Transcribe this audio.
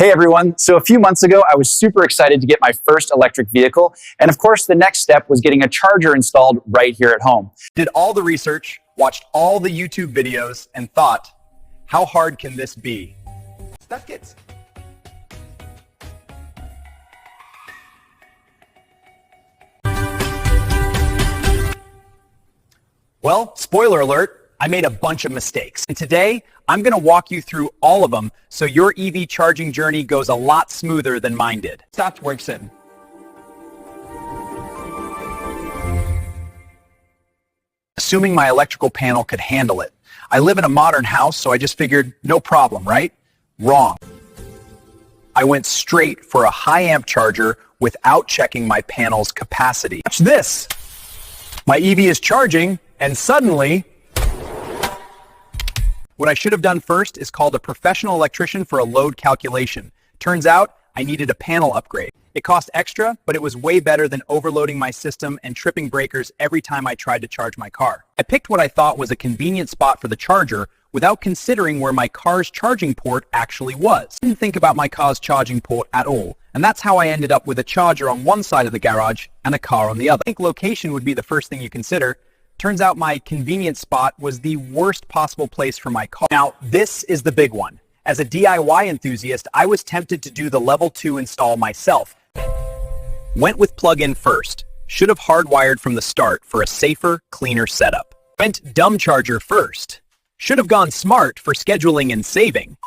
Hey everyone, so a few months ago I was super excited to get my first electric vehicle, and of course the next step was getting a charger installed right here at home. Did all the research, watched all the YouTube videos, and thought, how hard can this be? Stuck it. Well, spoiler alert, I made a bunch of mistakes. And today, I'm going to walk you through all of them so your EV charging journey goes a lot smoother than mine did. Stop works in. Assuming my electrical panel could handle it. I live in a modern house, so I just figured, no problem, right? Wrong. I went straight for a high amp charger without checking my panel's capacity. Watch this. My EV is charging, and suddenly, what I should have done first is called a professional electrician for a load calculation. Turns out, I needed a panel upgrade. It cost extra, but it was way better than overloading my system and tripping breakers every time I tried to charge my car. I picked what I thought was a convenient spot for the charger without considering where my car's charging port actually was. I didn't think about my car's charging port at all, and that's how I ended up with a charger on one side of the garage and a car on the other. I think location would be the first thing you consider. Turns out my convenient spot was the worst possible place for my car. Now, this is the big one. As a DIY enthusiast, I was tempted to do the level 2 install myself. Went with plug-in first. Should have hardwired from the start for a safer, cleaner setup. Went dumb charger first. Should have gone smart for scheduling and saving.